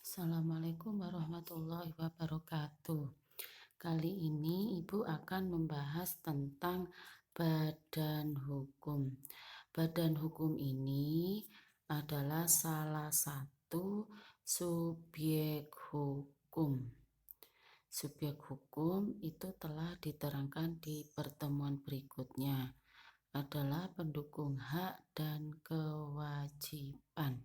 Assalamualaikum warahmatullahi wabarakatuh. Kali ini Ibu akan membahas tentang badan hukum. Badan hukum ini adalah salah satu subjek hukum. Subjek hukum itu telah diterangkan di pertemuan berikutnya, adalah pendukung hak dan kewajiban.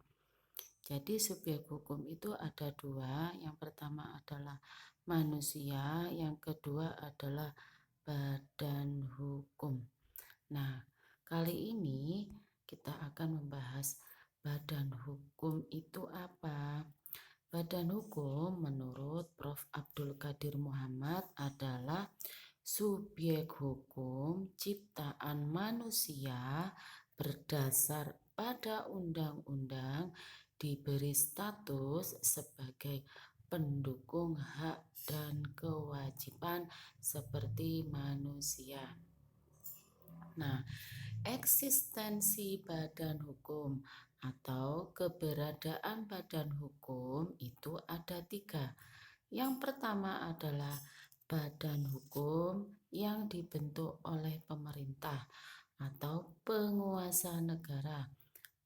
Jadi subjek hukum itu ada dua, yang pertama adalah manusia, yang kedua adalah badan hukum. Nah, kali ini kita akan membahas badan hukum itu apa. Badan hukum menurut Prof. Abdul Qadir Muhammad adalah subjek hukum ciptaan manusia berdasar pada undang-undang diberi status sebagai pendukung hak dan kewajiban seperti manusia. Nah, eksistensi badan hukum atau keberadaan badan hukum itu ada tiga. Yang pertama adalah badan hukum yang dibentuk oleh pemerintah atau penguasa negara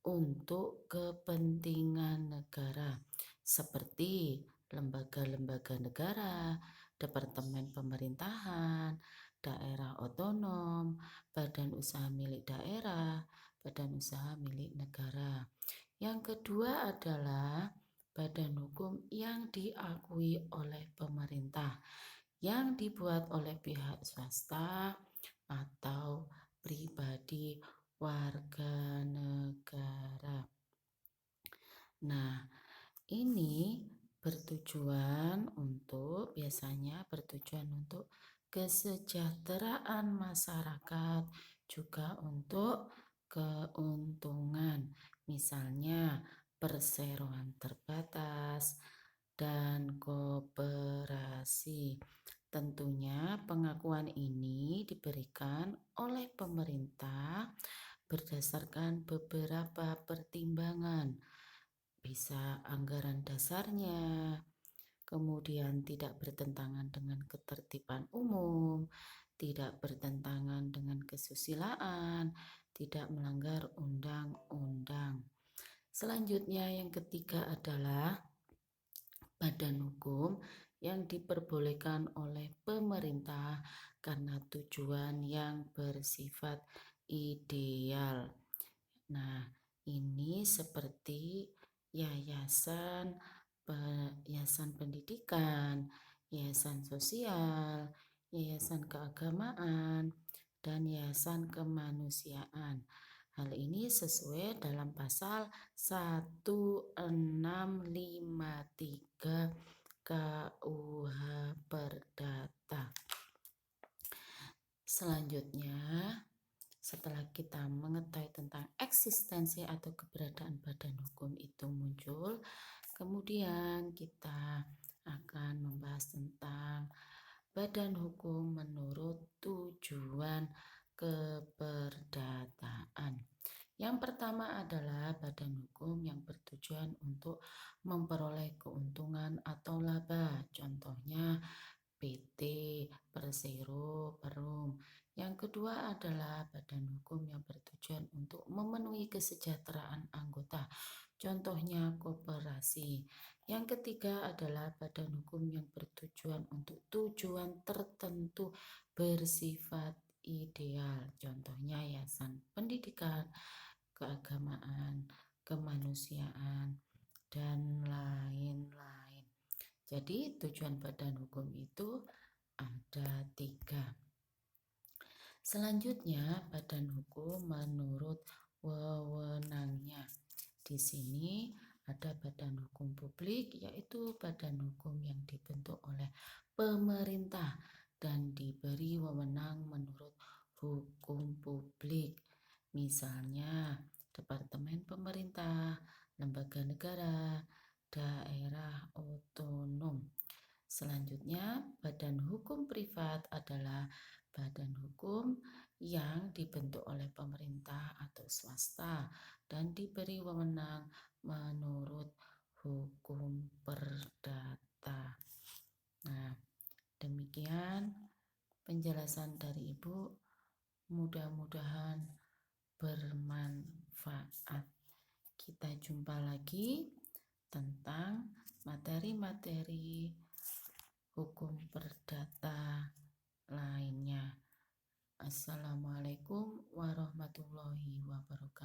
untuk kepentingan negara, seperti lembaga-lembaga negara, departemen pemerintahan, daerah otonom, badan usaha milik daerah, badan usaha milik negara. Yang kedua adalah badan hukum yang diakui oleh pemerintah, yang dibuat oleh pihak swasta atau pribadi warga negara. Nah, ini biasanya bertujuan untuk kesejahteraan masyarakat, juga untuk keuntungan, misalnya perseroan terbatas dan koperasi. Tentunya pengakuan ini diberikan oleh pemerintah berdasarkan beberapa pertimbangan, bisa anggaran dasarnya, kemudian tidak bertentangan dengan ketertiban umum, tidak bertentangan dengan kesusilaan, tidak melanggar undang-undang. Selanjutnya yang ketiga adalah badan hukum yang diperbolehkan oleh pemerintah karena tujuan yang bersifat ideal. Nah, ini seperti yayasan, yayasan pendidikan, yayasan sosial, yayasan keagamaan, dan yayasan kemanusiaan. Hal ini sesuai dalam pasal 1653 KUH Perdata. Selanjutnya, setelah kita mengetahui tentang eksistensi atau keberadaan badan hukum itu muncul, kemudian kita akan membahas tentang badan hukum menurut tujuan keperdataan. Yang pertama adalah badan hukum yang bertujuan untuk memperoleh keuntungan atau laba, contohnya PT, Persero, Perum. Yang kedua adalah badan hukum yang bertujuan untuk memenuhi kesejahteraan anggota, contohnya koperasi. Yang ketiga adalah badan hukum yang bertujuan untuk tujuan tertentu bersifat ideal, contohnya yayasan pendidikan, keagamaan, kemanusiaan, dan lain-lain. Jadi tujuan badan hukum itu ada tiga. Selanjutnya badan hukum menurut wewenangnya. Di sini ada badan hukum publik, yaitu badan hukum yang dibentuk oleh pemerintah dan diberi wewenang menurut hukum publik. Misalnya departemen pemerintah, lembaga negara, daerah otonom. Selanjutnya, badan hukum privat adalah badan hukum yang dibentuk oleh pemerintah atau swasta dan diberi wewenang menurut hukum perdata. Nah, demikian penjelasan dari Ibu, mudah-mudahan bermanfaat. Kita jumpa lagi tentang materi-materi hukum perdata lainnya. Assalamualaikum warahmatullahi wabarakatuh.